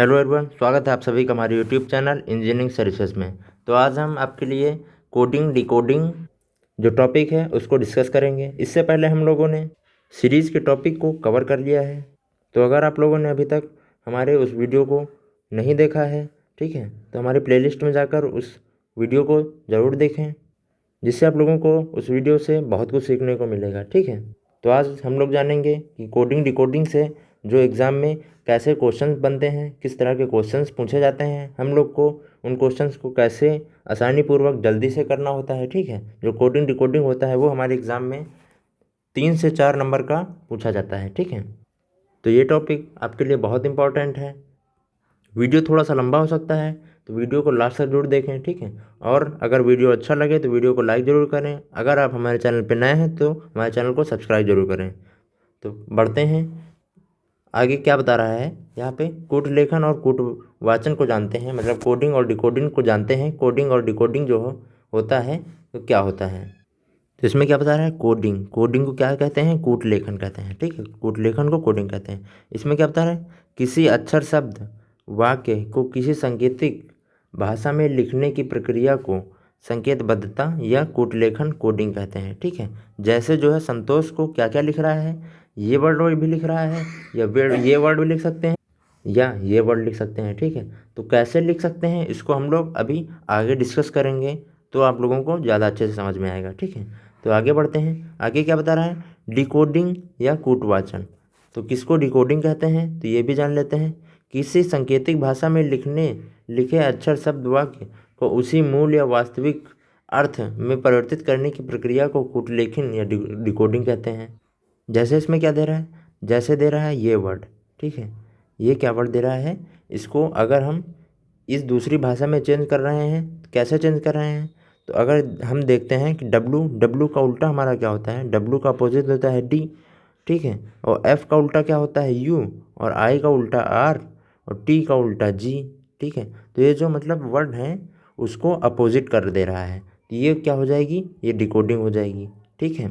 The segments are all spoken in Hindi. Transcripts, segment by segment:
हेलो एवरीवन, स्वागत है आप सभी का हमारे यूट्यूब चैनल इंजीनियरिंग सर्विसेज में। तो आज हम आपके लिए कोडिंग डिकोडिंग जो टॉपिक है उसको डिस्कस करेंगे। इससे पहले हम लोगों ने सीरीज़ के टॉपिक को कवर कर लिया है। तो अगर आप लोगों ने अभी तक हमारे उस वीडियो को नहीं देखा है, ठीक है, तो हमारे प्लेलिस्ट में जाकर उस वीडियो को ज़रूर देखें, जिससे आप लोगों को उस वीडियो से बहुत कुछ सीखने को मिलेगा। ठीक है, तो आज हम लोग जानेंगे कि कोडिंग डिकोडिंग से जो एग्ज़ाम में कैसे क्वेश्चंस बनते हैं, किस तरह के क्वेश्चंस पूछे जाते हैं, हम लोग को उन क्वेश्चंस को कैसे आसानी पूर्वक जल्दी से करना होता है। ठीक है, जो कोडिंग डिकोडिंग होता है वो हमारे एग्ज़ाम में 3 से 4 नंबर का पूछा जाता है। ठीक है, तो ये टॉपिक आपके लिए बहुत इंपॉर्टेंट है। वीडियो थोड़ा सा लंबा हो सकता है, तो वीडियो को लास्ट तक जरूर देखें। ठीक है, और अगर वीडियो अच्छा लगे तो वीडियो को लाइक ज़रूर करें। अगर आप हमारे चैनल पर नए हैं तो हमारे चैनल को सब्सक्राइब जरूर करें। तो बढ़ते हैं आगे। क्या बता रहा है यहाँ पे, कूट लेखन और कूट वाचन को जानते हैं, मतलब कोडिंग और डिकोडिंग को जानते हैं। कोडिंग और डिकोडिंग जो होता है तो क्या होता है, तो इसमें क्या बता रहा है, कोडिंग कोडिंग को क्या कहते हैं, कूट लेखन कहते हैं। ठीक है, कूट लेखन को कोडिंग कहते हैं। इसमें क्या बता रहा है, किसी अक्षर शब्द वाक्य को किसी सांकेतिक भाषा में लिखने की प्रक्रिया को संकेतबद्धता या कूटलेखन कोडिंग कहते हैं। ठीक है, जैसे जो है संतोष को क्या क्या लिख रहा है, ये वर्ड भी लिख रहा है, या ये वर्ड भी लिख सकते हैं, या ये वर्ड लिख सकते हैं। ठीक है, तो कैसे लिख सकते हैं इसको हम लोग अभी आगे डिस्कस करेंगे, तो आप लोगों को ज़्यादा अच्छे से समझ में आएगा। ठीक है, तो आगे बढ़ते हैं। आगे क्या बता रहा है, डिकोडिंग या कूटवाचन। तो किसको डिकोडिंग कहते हैं, तो ये भी जान लेते हैं। किसी सांकेतिक भाषा में लिखे अक्षर शब्द वाक्य को उसी मूल या वास्तविक अर्थ में परिवर्तित करने की प्रक्रिया को कूटलेखन या डिकोडिंग कहते हैं। जैसे इसमें क्या दे रहा है, जैसे दे रहा है ये वर्ड। ठीक है, ये क्या वर्ड दे रहा है, इसको अगर हम इस दूसरी भाषा में चेंज कर रहे हैं, कैसे चेंज कर रहे हैं, तो अगर हम देखते हैं कि डब्लू का उल्टा हमारा क्या होता है, डब्लू का अपोजिट होता है डी। ठीक है, और एफ का उल्टा क्या होता है, यू, और आई का उल्टा आर, और टी का उल्टा जी। ठीक है, तो ये जो मतलब वर्ड हैं उसको अपोजिट कर दे रहा है, तो ये क्या हो जाएगी, ये डिकोडिंग हो जाएगी। ठीक है,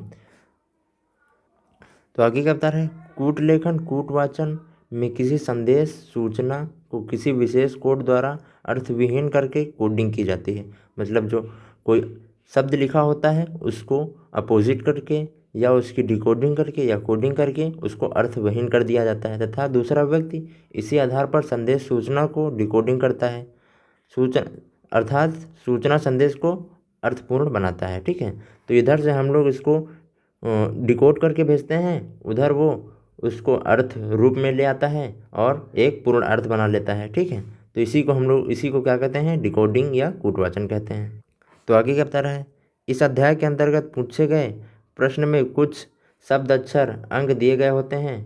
तो आगे क्या बता रहे हैं, कूटलेखन कूटवाचन में किसी संदेश सूचना को किसी विशेष कोड द्वारा अर्थविहीन करके कोडिंग की जाती है। मतलब जो कोई शब्द लिखा होता है उसको अपोजिट करके या उसकी डिकोडिंग करके या कोडिंग करके उसको अर्थविहीन कर दिया जाता है, तथा दूसरा व्यक्ति इसी आधार पर संदेश सूचना को डिकोडिंग करता है, सूचना अर्थात सूचना संदेश को अर्थपूर्ण बनाता है। ठीक है, तो इधर से हम लोग इसको डिकोड करके भेजते हैं, उधर वो उसको अर्थ रूप में ले आता है और एक पूर्ण अर्थ बना लेता है। ठीक है, तो इसी को क्या कहते हैं, डिकोडिंग या कूटवाचन कहते हैं। तो आगे क्या बता रहा है, इस अध्याय के अंतर्गत पूछे गए प्रश्न में कुछ शब्द अक्षर अंक दिए गए होते हैं।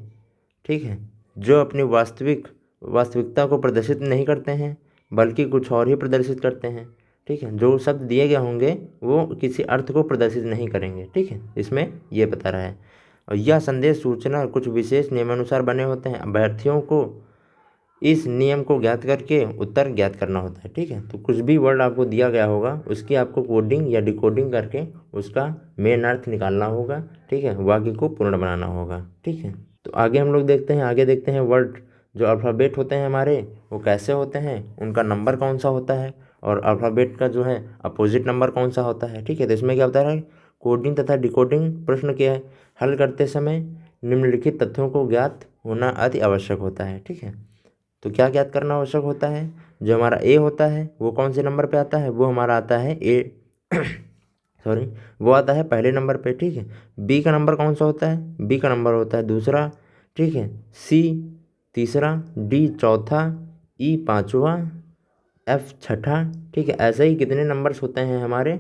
ठीक है, जो अपनी वास्तविकता को प्रदर्शित नहीं करते हैं बल्कि कुछ और ही प्रदर्शित करते हैं। ठीक है, जो शब्द दिए गए होंगे वो किसी अर्थ को प्रदर्शित नहीं करेंगे। ठीक है, इसमें ये बता रहा है। और यह संदेश सूचना कुछ विशेष नियमानुसार बने होते हैं। अभ्यर्थियों को इस नियम को ज्ञात करके उत्तर ज्ञात करना होता है। ठीक है, तो कुछ भी वर्ड आपको दिया गया होगा उसकी आपको कोडिंग या डिकोडिंग करके उसका मेन अर्थ निकालना होगा। ठीक है, वाक्य को पूर्ण बनाना होगा। ठीक है, तो आगे हम लोग देखते हैं वर्ड जो अल्फ़ाबेट होते हैं हमारे वो कैसे होते हैं, उनका नंबर कौन सा होता है, और अल्फ़ाबेट का जो है अपोजिट नंबर कौन सा होता है। ठीक है, तो इसमें क्या बता रहा है, कोडिंग तथा डिकोडिंग प्रश्न के हल करते समय निम्नलिखित तथ्यों को ज्ञात होना अति आवश्यक होता है। ठीक है, तो क्या ज्ञात करना आवश्यक होता है, जो हमारा ए होता है वो कौन से नंबर पे आता है, वो हमारा आता है सॉरी, वो आता है पहले नंबर पे। ठीक है, बी का नंबर कौन सा होता है, बी का नंबर होता है दूसरा। ठीक है, सी तीसरा, डी चौथा, ई पाँचवा, एफ छठा। ठीक है, ऐसे ही कितने नंबर्स होते हैं हमारे,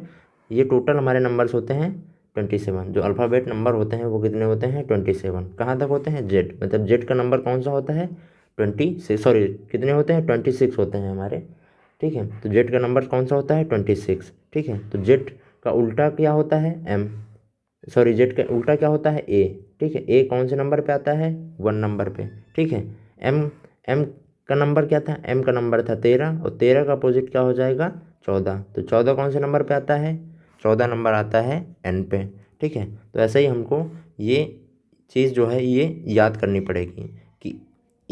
ये टोटल हमारे नंबर्स होते हैं 27। जो अल्फ़ाबेट नंबर होते हैं वो कितने होते हैं, 27। कहाँ तक होते हैं, जेड, मतलब जेड का नंबर कौन सा होता है, 26, सॉरी कितने होते हैं, 26 होते हैं हमारे। ठीक है, तो जेड का नंबर कौन सा होता है, 26। ठीक है, तो जेड का उल्टा क्या होता है, एम, सॉरी जेड का उल्टा क्या होता है, ए। ठीक है, ए कौन से नंबर पे आता है, 1 नंबर पे। ठीक है, एम एम का नंबर क्या था, एम का नंबर था 13, और 13 का अपोजिट क्या हो जाएगा, 14। तो 14 कौन से नंबर पे आता है, 14 नंबर आता है एन पे। ठीक है, तो ऐसे ही हमको ये चीज़ जो है ये याद करनी पड़ेगी कि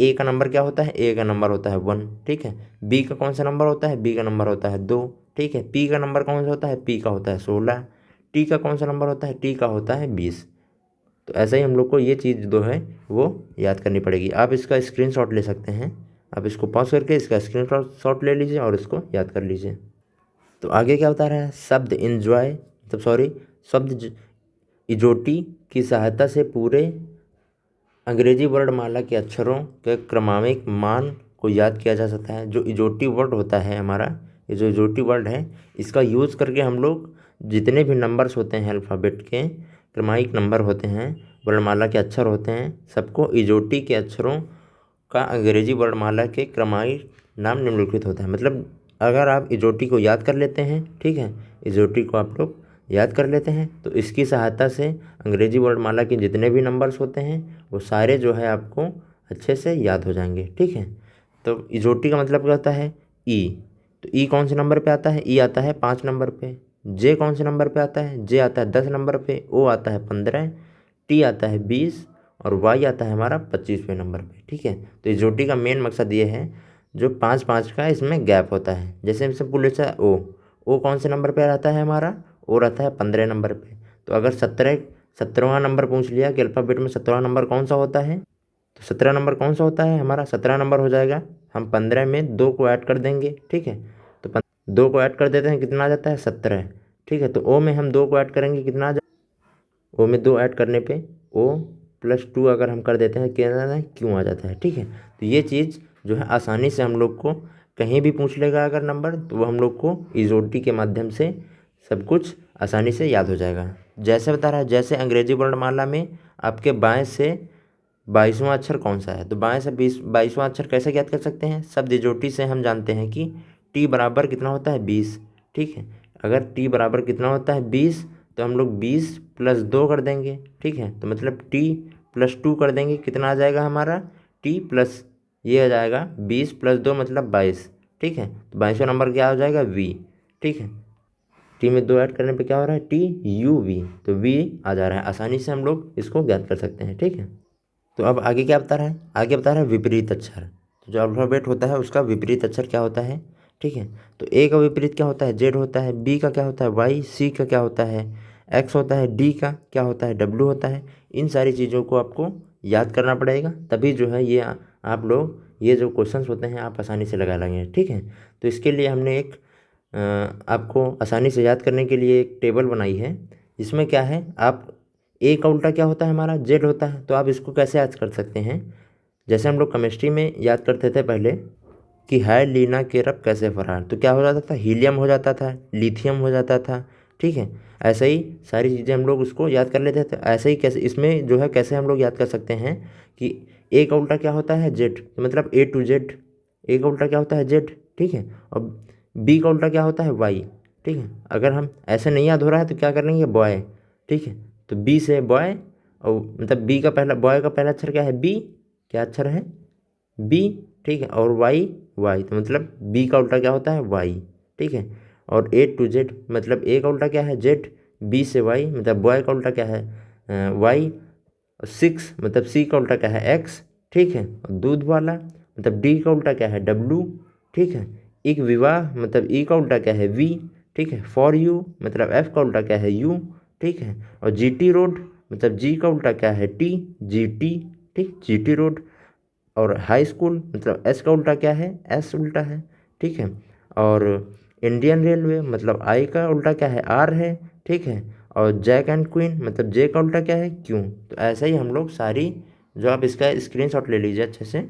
ए का नंबर क्या होता है, ए का नंबर होता है 1, ठीक है। बी का कौन सा नंबर होता है, बी का नंबर होता है 2, ठीक है। पी का नंबर कौन सा होता है, पी का होता है 16। टी का कौन सा नंबर होता है, टी का होता है 20। तो ऐसा ही हम लोग को ये चीज़ जो है वो याद करनी पड़ेगी। आप इसका स्क्रीनशॉट ले सकते हैं, आप इसको पॉज करके इसका स्क्रीनशॉट ले लीजिए और इसको याद कर लीजिए। तो आगे क्या बता रहा है, शब्द इंजॉय मतलब सॉरी शब्द इजोटी की सहायता से पूरे अंग्रेजी वर्णमाला के अक्षरों के क्रमांकित मान को याद किया जा सकता है। जो इजोटी वर्ड होता है हमारा, ये जो इजोटी वर्ड है, इसका यूज़ करके हम लोग जितने भी नंबर्स होते हैं अल्फ़ाबेट के, क्रमांकित नंबर होते हैं, वर्णमाला के अक्षर होते हैं, सबको इजोटी के अक्षरों का अंग्रेजी वर्णमाला के क्रमांकित नाम निम्नलिखित होता है। मतलब अगर आप इजोटी को याद कर लेते हैं, ठीक है, इजोटी को आप लोग याद कर लेते हैं तो इसकी सहायता से अंग्रेजी वर्णमाला के जितने भी नंबर्स होते हैं वो सारे जो है आपको अच्छे से याद हो जाएंगे, ठीक है। तो इजोटी का मतलब क्या होता है, ई। तो ई कौन से नंबर पे आता है, ई आता है 5 नंबर पे। जे कौन से नंबर पे आता है, जे आता है 10 नंबर पे। ओ आता है 15, टी आता है 20 और वाई आता है हमारा 25वें नंबर पे, ठीक है। तो इजोटी का मेन मकसद ये है जो 5-5 का इसमें गैप होता है। जैसे हमसे पूछा है ओ कौन से नंबर पे रहता है हमारा, ओ रहता है 15 नंबर पे। तो अगर 17वां नंबर पूछ लिया कि अल्फ़ाबेट में 17वां नंबर कौन सा होता है, तो 17 नंबर कौन सा होता है हमारा, 17 नंबर हो जाएगा। हम 15 में 2 को ऐड कर देंगे, ठीक है। तो 2 को ऐड कर देते हैं, कितना आ जाता है 17, ठीक है। तो ओ में हम 2 को ऐड करेंगे, कितना आ जाए, ओ में 2 ऐड करने पे ओ प्लस 2 अगर हम कर देते हैं क्या आ जाता है, क्यों आ जाता है, ठीक है। तो ये चीज़ जो है आसानी से हम लोग को कहीं भी पूछ लेगा अगर नंबर, तो वो हम लोग को इजोटी के माध्यम से सब कुछ आसानी से याद हो जाएगा। जैसे बता रहा है, जैसे अंग्रेजी वर्णमाला में आपके बाएं से 22वां अक्षर कौन सा है, तो बाएं से 22वां अक्षर कैसे याद कर सकते हैं, शब्द इजोटी से हम जानते हैं कि टी बराबर कितना होता है 20, ठीक है। अगर टी बराबर कितना होता है 20, तो हम लोग 20 + 2 कर देंगे, ठीक है। तो मतलब टी + 2 कर देंगे, कितना आ जाएगा हमारा, टी प्लस ये आ जाएगा 20 + 2 मतलब 22, ठीक है। तो 22वां नंबर क्या हो जाएगा, वी, ठीक है। टी में 2 ऐड करने पे क्या हो रहा है, टी यू वी, तो वी आ जा रहा है। आसानी से हम लोग इसको ज्ञात कर सकते हैं, ठीक है। तो अब आगे क्या बता रहा है, आगे बता रहा है विपरीत अक्षर। तो जो अल्फ़ाबेट होता है उसका विपरीत अक्षर क्या होता है, ठीक है। तो ए का विपरीत क्या होता है, जेड होता है। बी का क्या होता है, वाई। सी का क्या होता है, एक्स होता है। डी का क्या होता है, डब्लू होता है। इन सारी चीज़ों को आपको याद करना पड़ेगा, तभी जो है ये आप लोग ये जो क्वेश्चंस होते हैं आप आसानी से लगा लेंगे, ठीक है। तो इसके लिए हमने एक आपको आसानी से याद करने के लिए एक टेबल बनाई है। इसमें क्या है, आप ए का उल्टा क्या होता है हमारा, जेड होता है। तो आप इसको कैसे याद कर सकते हैं, जैसे हम लोग केमिस्ट्री में याद करते थे पहले कि है लीना के रब कैसे फरार, तो क्या हो जाता था, हीलियम हो जाता था, लिथियम हो जाता था, ठीक है। ऐसे ही सारी चीज़ें हम लोग उसको याद कर लेते थे। ऐसे ही कैसे इसमें जो है कैसे हम लोग याद कर सकते हैं कि ए का उल्टा क्या होता है, जेड, तो मतलब ए टू जेड। ए का उल्टा क्या होता है, जेड, ठीक है। और बी का उल्टा क्या होता है, वाई, ठीक है। अगर हम ऐसे नहीं याद हो रहा है तो क्या कर लेंगे, बॉय, ठीक है। तो बी से बॉय, और मतलब बी का पहला, बॉय का पहला अक्षर क्या है, बी, क्या अक्षर है, बी, ठीक है। और वाई, वाई, तो मतलब बी का उल्टा क्या होता है, वाई, ठीक है। और ए टू जेड मतलब ए का उल्टा क्या है, जेड। बी से वाई मतलब बॉय का उल्टा क्या है, वाई। 6 मतलब सी का उल्टा क्या है, एक्स, ठीक है। और दूध वाला मतलब डी का उल्टा क्या है, डब्लू, ठीक है। एक विवाह मतलब ई का उल्टा क्या है, वी, ठीक है। फॉर यू मतलब एफ का उल्टा क्या है, यू, ठीक है। और जी टी रोड मतलब जी का उल्टा क्या है, टी, जी टी, ठीक, जी टी रोड। और हाई स्कूल मतलब एस का उल्टा क्या है, एस उल्टा है, ठीक है। और इंडियन रेलवे मतलब आई का उल्टा क्या है, आर है, ठीक है। और जैक एंड क्वीन मतलब जे का उल्टा क्या है, क्यों। तो ऐसे ही हम लोग सारी, जो आप इसका स्क्रीनशॉट ले लीजिए अच्छे से,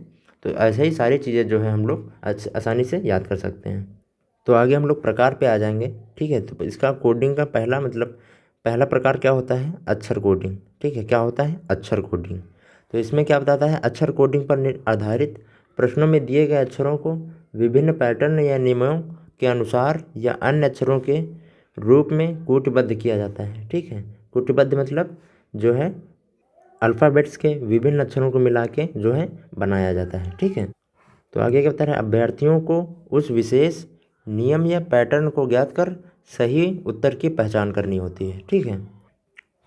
तो ऐसे ही सारी चीज़ें जो है हम लोग आसानी से याद कर सकते हैं। तो आगे हम लोग प्रकार पे आ जाएंगे, ठीक है। तो इसका कोडिंग का पहला मतलब पहला प्रकार क्या होता है, अक्षर कोडिंग, ठीक है। क्या होता है, अक्षर कोडिंग। तो इसमें क्या बताता है, अक्षर कोडिंग पर आधारित प्रश्नों में दिए गए अक्षरों को विभिन्न पैटर्न या नियमों के अनुसार या अन्य अक्षरों के रूप में कूटबद्ध किया जाता है, ठीक है। कूटबद्ध मतलब जो है अल्फ़ाबेट्स के विभिन्न अक्षरों को मिला के जो है बनाया जाता है, ठीक है। तो आगे क्या बता रहे हैं, अभ्यर्थियों को उस विशेष नियम या पैटर्न को ज्ञात कर सही उत्तर की पहचान करनी होती है, ठीक है।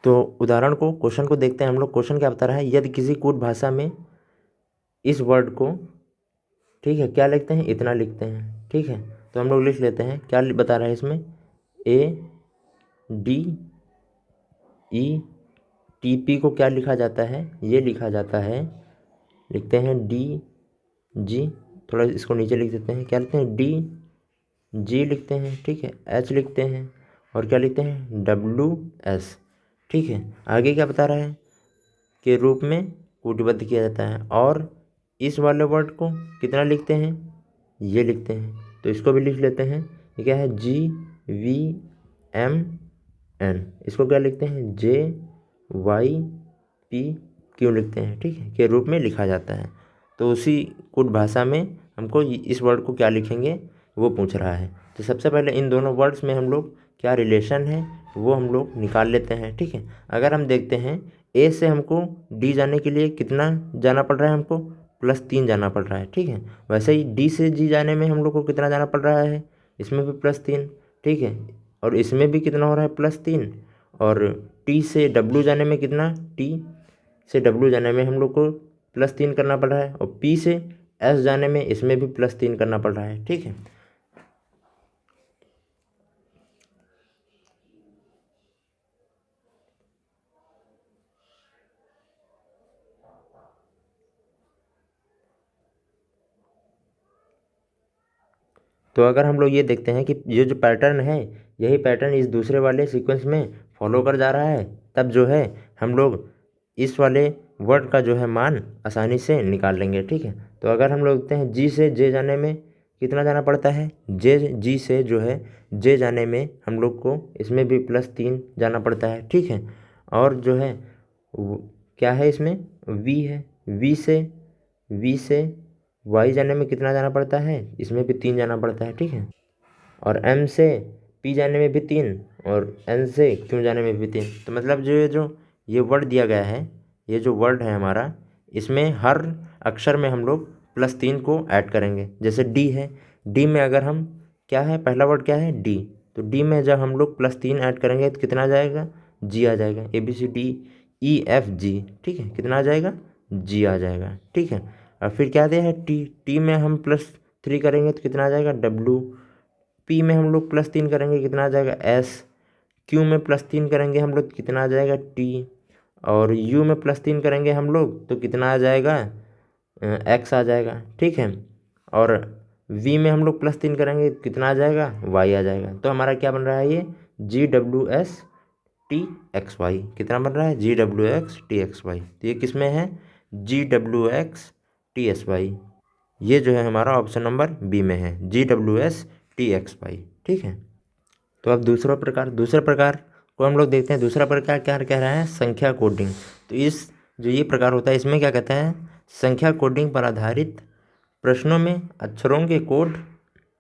तो उदाहरण को, क्वेश्चन को देखते हैं हम लोग। क्वेश्चन क्या बता रहा है, यदि किसी कूट भाषा में इस वर्ड को, ठीक है, क्या लिखते हैं, इतना लिखते हैं, ठीक है। तो हम लोग लिख लेते हैं, क्या बता रहा है इसमें, ADETP को क्या लिखा जाता है, ये लिखा जाता है, लिखते हैं DG, थोड़ा इसको नीचे लिख देते हैं, क्या लिखते हैं, DG लिखते हैं, ठीक है, H लिखते हैं, और क्या लिखते हैं, WS, ठीक है। आगे क्या बता रहा है, के रूप में कूटबद्ध किया जाता है, और इस वाले वर्ड को कितना लिखते हैं, ये लिखते हैं, तो इसको भी लिख लेते हैं। ये क्या है, GVMN, इसको क्या लिखते हैं, JYP लिखते हैं, ठीक है, के रूप में लिखा जाता है। तो उसी कूट भाषा में हमको इस वर्ड को क्या लिखेंगे वो पूछ रहा है। तो सबसे पहले इन दोनों वर्ड्स में हम लोग क्या रिलेशन है वो हम लोग निकाल लेते हैं, ठीक है। अगर हम देखते हैं ए से हमको डी जाने के लिए कितना जाना पड़ रहा है, हमको +3 जाना पड़ रहा है, ठीक है। वैसे ही डी से जी जाने में हम लोग को कितना जाना पड़ रहा है, इसमें भी +3, ठीक है, और इसमें भी कितना हो रहा है, +3, और टी से डब्ल्यू जाने में कितना, टी से डब्ल्यू जाने में हम लोग को +3 करना पड़ रहा है, और पी से एस जाने में इसमें भी +3 करना पड़ रहा है, ठीक है। तो अगर हम लोग ये देखते हैं कि ये जो पैटर्न है यही पैटर्न इस दूसरे वाले सीक्वेंस में फॉलो कर जा रहा है, तब जो है हम लोग इस वाले वर्ड का जो है मान आसानी से निकाल लेंगे, ठीक है। तो अगर हम लोग देखते हैं जी से जे जाने में कितना जाना पड़ता है, जी से जो है जे जाने में हम लोग को इसमें भी +3 जाना पड़ता है, ठीक है। और जो है क्या है इसमें, वी है, वी से वाई जाने में कितना जाना पड़ता है, इसमें भी 3 जाना पड़ता है, ठीक है। और एम से पी जाने में भी 3, और एन से क्यू जाने में भी 3। तो मतलब जो ये वर्ड दिया गया है, ये जो वर्ड है हमारा, इसमें हर अक्षर में हम लोग +3 को ऐड करेंगे। जैसे डी है, डी में अगर हम, क्या है, पहला वर्ड क्या है, डी, तो डी में जब हम लोग +3 ऐड करेंगे तो कितना आ जाएगा, जी आ जाएगा, ABCDEFG, ठीक है, कितना आ जाएगा, जी आ जाएगा, ठीक है। और फिर क्या दिया है, टी में हम +3 करेंगे तो कितना आ जाएगा, W, पी में हम लोग +3 करेंगे कितना आ जाएगा, S, क्यू में +3 करेंगे हम लोग कितना आ जाएगा, T, और यू में +3 करेंगे हम लोग तो कितना आ जाएगा, X आ जाएगा, ठीक है। और वी में हम लोग +3 करेंगे कितना आ जाएगा, Y आ जाएगा। तो हमारा क्या बन रहा है, ये GWSTXY, कितना बन रहा है, GWXTXY। तो ये किस में है, GWXTXY, ये जो है हमारा ऑप्शन नंबर बी में है, GWSTXY, ठीक है। तो अब दूसरा प्रकार को हम लोग देखते हैं। दूसरा प्रकार क्या कह रहा है, संख्या कोडिंग। तो इस जो ये प्रकार होता है इसमें क्या कहते हैं, संख्या कोडिंग पर आधारित प्रश्नों में अक्षरों के कोड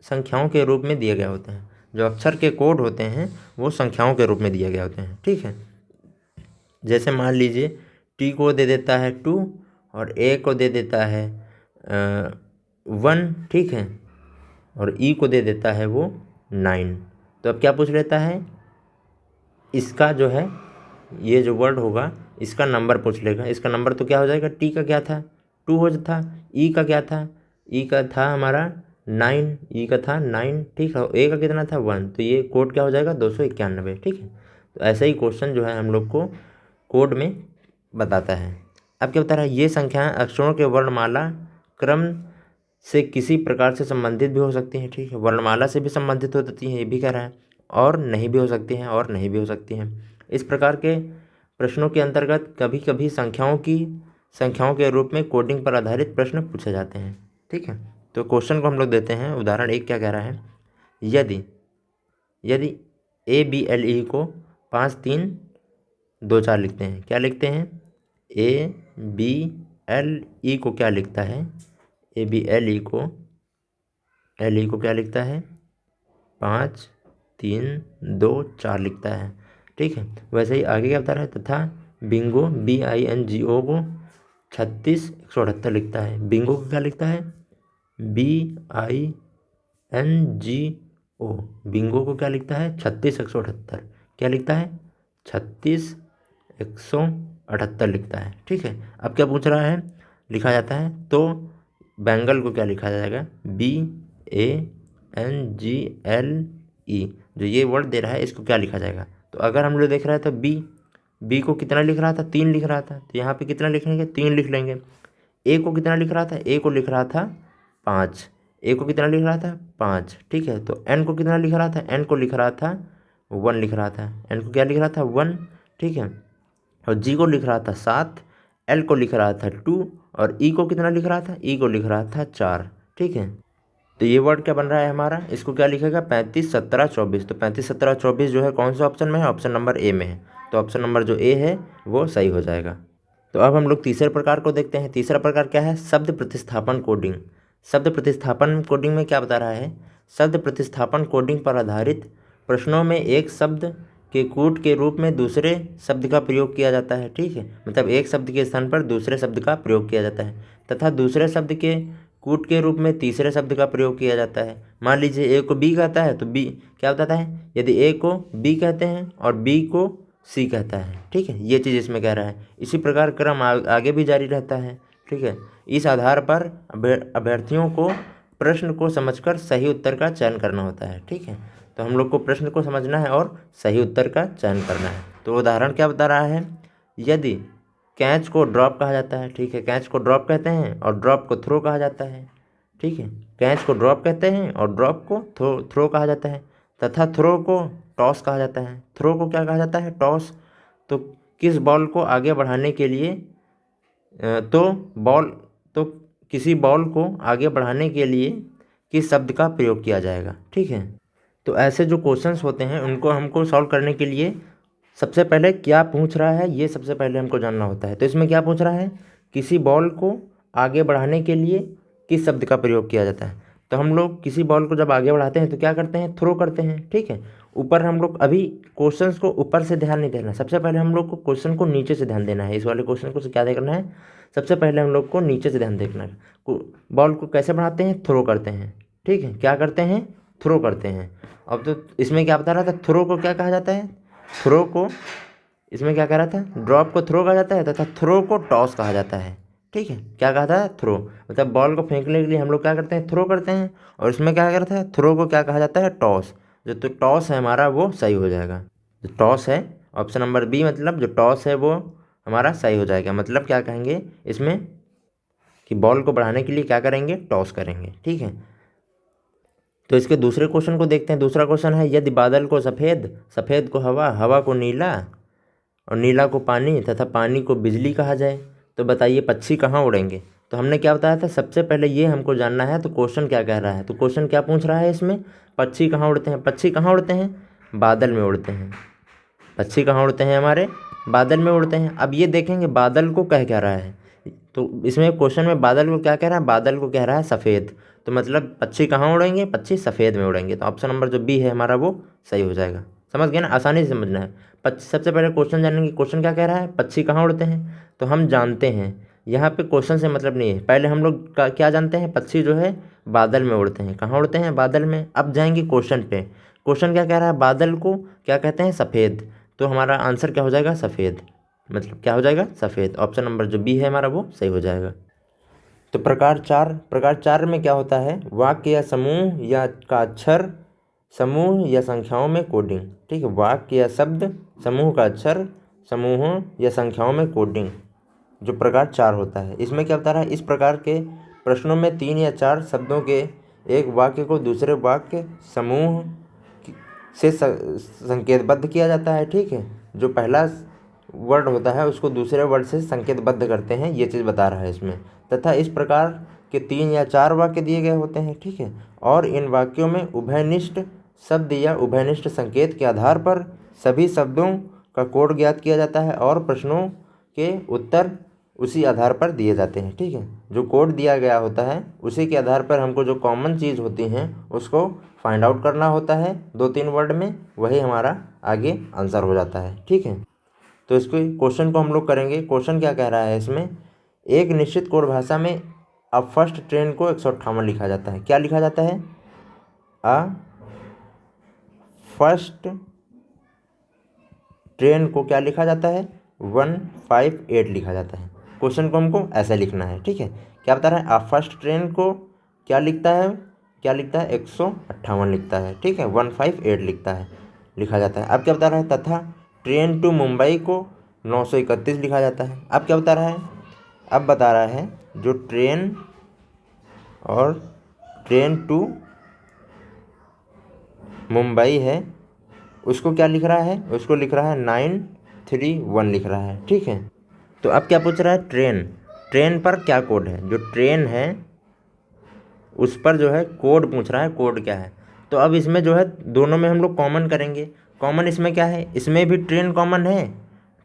संख्याओं के रूप में दिए गए होते हैं। जो अक्षर के कोड होते हैं वो संख्याओं के रूप में दिए गए होते हैं, ठीक है। जैसे मान लीजिए टी को दे देता है 2 और ए को दे देता है 1, ठीक है, और ई को दे देता है वो 9। तो अब क्या पूछ लेता है, इसका जो है ये जो वर्ड होगा इसका नंबर पूछ लेगा। इसका नंबर तो क्या हो जाएगा, टी का क्या था, 2 हो था, ई का क्या था, ई का था हमारा 9, ई का था 9, ठीक है, ए का कितना था 1। तो ये कोड क्या हो जाएगा, 291, ठीक है। तो ऐसा ही क्वेश्चन जो है हम लोग को कोड में बताता है। अब क्या बता रहा है, ये संख्याएं अक्षरों के वर्णमाला क्रम से किसी प्रकार से संबंधित भी हो सकती हैं, ठीक है, वर्णमाला से भी संबंधित हो सकती हैं, ये भी कह रहा है, और नहीं भी हो सकती हैं, और नहीं भी हो सकती हैं। इस प्रकार के प्रश्नों के अंतर्गत कभी कभी संख्याओं के रूप में कोडिंग पर आधारित प्रश्न पूछे जाते हैं, ठीक है। तो क्वेश्चन को हम लोग देते हैं। उदाहरण 1 क्या कह रहा है, यदि ABLE को 5 3 2 4 लिखते हैं, क्या लिखते हैं, ABLE को क्या लिखता है, ABLE को क्या लिखता है, 5 3 2 4 लिखता है, ठीक है। वैसे ही आगे क्या बता रहा है, तथा बिंगो BINGO को 36 178 लिखता है। बिंगो को क्या लिखता है, BINGO, बिंगो को क्या लिखता है, 36 178, क्या लिखता है, 36 178 लिखता है, ठीक है। अब क्या पूछ रहा है, लिखा जाता है, तो बैंगल को क्या लिखा जाएगा, BANGLE। जो ये वर्ड दे रहा है इसको क्या लिखा जाएगा, तो अगर हम लोग देख रहे हैं तो बी को कितना लिख रहा था, 3 लिख रहा था, तो यहाँ पे कितना लिखेंगे, 3 लिख लेंगे। ए को कितना लिख रहा था, ए को लिख रहा था 5, ए को कितना लिख रहा था 5, ठीक है। तो एन को कितना लिख रहा था, एन को लिख रहा था 1 लिख रहा था, एन को क्या लिख रहा था 1, ठीक है। और जी को लिख रहा था 7, एल को लिख रहा था 2, और ई को कितना लिख रहा था, ई को लिख रहा था 4, ठीक है। तो ये वर्ड क्या बन रहा है हमारा, इसको क्या लिखेगा 35 17 24। तो 35 17 24 जो है कौन से ऑप्शन में है, ऑप्शन नंबर ए में है। तो ऑप्शन नंबर जो ए है वो सही हो जाएगा। तो अब हम लोग तीसरे प्रकार को देखते हैं। तीसरा प्रकार क्या है, शब्द प्रतिस्थापन कोडिंग। शब्द प्रतिस्थापन कोडिंग में क्या बता रहा है, शब्द प्रतिस्थापन कोडिंग पर आधारित प्रश्नों में एक शब्द के कूट के रूप में दूसरे शब्द का प्रयोग किया जाता है, ठीक है। मतलब एक शब्द के स्थान पर दूसरे शब्द का प्रयोग किया जाता है, तथा दूसरे शब्द के कूट के रूप में तीसरे शब्द का प्रयोग किया जाता है। मान लीजिए ए को बी कहता है तो बी क्या बताता है, यदि ए को बी कहते हैं और बी को सी कहता है, ठीक है। ये चीज़ इसमें कह रहा है। इसी प्रकार क्रम आगे भी जारी रहता है, ठीक है। इस आधार पर अभ्यर्थियों को प्रश्न को समझकर सही उत्तर का चयन करना होता है, ठीक है। तो हम लोग को प्रश्न को समझना है और सही उत्तर का चयन करना है। तो उदाहरण क्या बता रहा है, यदि कैच को ड्रॉप कहा जाता है, ठीक है, कैच को ड्रॉप कहते हैं और ड्रॉप को थ्रो कहा जाता है, ठीक है। कैच को ड्रॉप कहते हैं और ड्रॉप को थ्रो कहा जाता है, तथा थ्रो को टॉस कहा जाता है। थ्रो को क्या कहा जाता है, टॉस। तो किस बॉल को आगे बढ़ाने के लिए तो किसी बॉल को आगे बढ़ाने के लिए किस शब्द का प्रयोग किया जाएगा, ठीक है। तो ऐसे जो क्वेश्चंस होते हैं उनको हमको सॉल्व करने के लिए सबसे पहले क्या पूछ रहा है ये सबसे पहले हमको जानना होता है। तो इसमें क्या पूछ रहा है, किसी बॉल को आगे बढ़ाने के लिए किस शब्द का प्रयोग किया जाता है। तो हम लोग किसी बॉल को जब आगे बढ़ाते हैं तो क्या करते हैं, थ्रो करते हैं, ठीक है। ऊपर हम लोग अभी क्वेश्चंस को ऊपर से ध्यान नहीं देना, सबसे पहले हम लोग को क्वेश्चन को नीचे से ध्यान देना है। इस वाले क्वेश्चन को क्या देखना है, सबसे पहले हम लोग को नीचे से ध्यान देखना है। बॉल को कैसे बढ़ाते हैं, थ्रो करते हैं, ठीक है। क्या करते हैं, थ्रो करते हैं। अब तो इसमें क्या बता रहा था, थ्रो को क्या कहा जाता है, थ्रो को इसमें क्या कह रहा था, ड्रॉप को थ्रो कहा जाता है तथा थ्रो को टॉस कहा जाता है, ठीक है। क्या कहा था, थ्रो, मतलब बॉल को फेंकने के लिए हम लोग क्या करते हैं, थ्रो करते हैं। और इसमें क्या करता है, थ्रो को क्या कहा जाता है, टॉस। जो तो टॉस है हमारा वो सही हो जाएगा। जो टॉस है ऑप्शन नंबर बी, मतलब जो टॉस है वो हमारा सही हो जाएगा। मतलब क्या कहेंगे इसमें कि बॉल को बढ़ाने के लिए क्या करेंगे, टॉस करेंगे, ठीक है। तो इसके दूसरे क्वेश्चन को देखते हैं। दूसरा क्वेश्चन है, यदि बादल को सफ़ेद, सफ़ेद को हवा, हवा को नीला और नीला को पानी तथा पानी को बिजली कहा जाए, तो बताइए पक्षी कहाँ उड़ेंगे। तो हमने क्या बताया था, सबसे पहले ये हमको जानना है तो क्वेश्चन क्या कह रहा है। तो क्वेश्चन क्या पूछ रहा है इसमें, पक्षी कहाँ उड़ते हैं। पक्षी कहाँ उड़ते हैं, बादल में उड़ते हैं। पक्षी कहाँ उड़ते हैं, हमारे बादल में उड़ते हैं। अब ये देखेंगे बादल को कह क्या रहा है, तो इसमें क्वेश्चन में बादल को क्या कह रहा है, बादल को कह रहा है सफ़ेद। तो मतलब पक्षी कहाँ उड़ेंगे, पक्षी सफ़ेद में उड़ेंगे। तो ऑप्शन नंबर जो बी है हमारा वो सही हो जाएगा। समझ गए ना, आसानी से समझना है। सबसे पहले क्वेश्चन जानेंगे, क्वेश्चन क्या कह रहा है, पक्षी कहाँ उड़ते हैं। तो हम जानते हैं यहाँ पे क्वेश्चन से मतलब नहीं है, पहले हम लोग क्या जानते हैं, पक्षी जो है बादल में उड़ते हैं। कहाँ उड़ते हैं, बादल में। अब जाएंगे क्वेश्चन पे, क्वेश्चन क्या कह रहा है, बादल को क्या कहते हैं, सफ़ेद। तो हमारा आंसर क्या हो जाएगा, सफ़ेद। मतलब क्या हो जाएगा, सफ़ेद। ऑप्शन नंबर जो बी है हमारा वो सही हो जाएगा। तो प्रकार 4 में क्या होता है, वाक्य या समूह या का अक्षर, समूह या संख्याओं में कोडिंग, ठीक है। वाक्य या शब्द, समूह का अक्षर, समूहों या संख्याओं में कोडिंग, जो प्रकार 4 होता है। इसमें क्या बता रहा है, इस प्रकार के प्रश्नों में 3 या 4 शब्दों के एक वाक्य को दूसरे वाक्य समूह से संकेतबद्ध किया जाता है, ठीक है। जो पहला वर्ड होता है उसको दूसरे वर्ड से संकेतबद्ध करते हैं, ये चीज़ बता रहा है इसमें। तथा इस प्रकार के 3 या 4 वाक्य दिए गए होते हैं, ठीक है। और इन वाक्यों में उभयनिष्ठ शब्द या उभयनिष्ठ संकेत के आधार पर सभी शब्दों का कोड ज्ञात किया जाता है और प्रश्नों के उत्तर उसी आधार पर दिए जाते हैं, ठीक है। जो कोड दिया गया होता है उसी के आधार पर हमको जो कॉमन चीज़ होती हैं उसको फाइंड आउट करना होता है 2-3 वर्ड में, वही हमारा आगे आंसर हो जाता है, ठीक है। तो इसको क्वेश्चन को हम लोग करेंगे। क्वेश्चन क्या कह रहा है इसमें, एक निश्चित कोड भाषा में अ फर्स्ट ट्रेन को 158 लिखा जाता है। क्या लिखा जाता है, अ फर्स्ट ट्रेन को क्या लिखा जाता है, 158 लिखा जाता है। क्वेश्चन को हमको ऐसे लिखना है। ठीक है, क्या बता रहा है, आप फर्स्ट ट्रेन को क्या लिखता है, 158 लिखता है। ठीक है, 158 लिखा जाता है। अब क्या बता रहा है, तथा ट्रेन टू मुंबई को 931 लिखा जाता है। अब क्या बता रहा है, अब बता रहा है जो ट्रेन और ट्रेन टू मुंबई है उसको क्या लिख रहा है, उसको लिख रहा है 931 लिख रहा है। ठीक है, तो अब क्या पूछ रहा है, ट्रेन पर क्या कोड है, जो ट्रेन है उस पर जो है कोड पूछ रहा है, कोड क्या है। तो अब इसमें जो है दोनों में हम लोग कॉमन करेंगे। कॉमन इसमें क्या है, इसमें भी ट्रेन कॉमन है।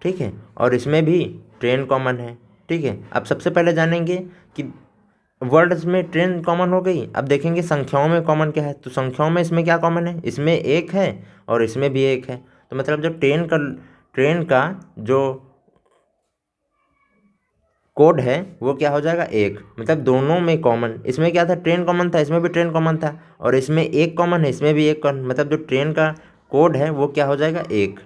ठीक है, और इसमें भी ट्रेन कॉमन है। ठीक है, अब सबसे पहले जानेंगे कि वर्ड्स में ट्रेन कॉमन हो गई। अब देखेंगे संख्याओं में कॉमन क्या है। तो संख्याओं में इसमें क्या कॉमन है, इसमें एक है और इसमें भी एक है। तो मतलब जो ट्रेन का जो कोड है वो क्या हो जाएगा, एक। मतलब दोनों में कॉमन, इसमें क्या था, ट्रेन कॉमन था, इसमें भी ट्रेन कॉमन था, और इसमें एक कॉमन है, इसमें भी एक कॉमन। मतलब जो ट्रेन का कोड है वो क्या हो जाएगा, एक।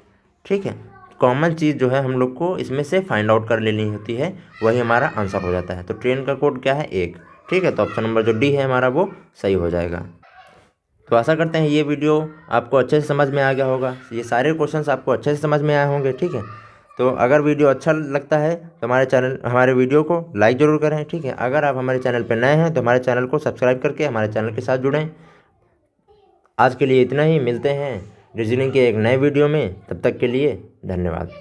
ठीक है, कॉमन चीज़ जो है हम लोग को इसमें से फाइंड आउट कर लेनी होती है, वही हमारा आंसर हो जाता है। तो ट्रेन का कोड क्या है, एक। ठीक है, तो ऑप्शन नंबर जो डी है हमारा वो सही हो जाएगा। तो आशा करते हैं ये वीडियो आपको अच्छे से समझ में आ गया होगा, ये सारे क्वेश्चंस आपको अच्छे से समझ में आए होंगे। ठीक है, तो अगर वीडियो अच्छा लगता है तो हमारे वीडियो को लाइक ज़रूर करें। ठीक है, अगर आप हमारे चैनल पर नए हैं तो हमारे चैनल को सब्सक्राइब करके हमारे चैनल के साथ जुड़ें। आज के लिए इतना ही, मिलते हैं रीजनिंग के एक नए वीडियो में, तब तक के लिए धन्यवाद।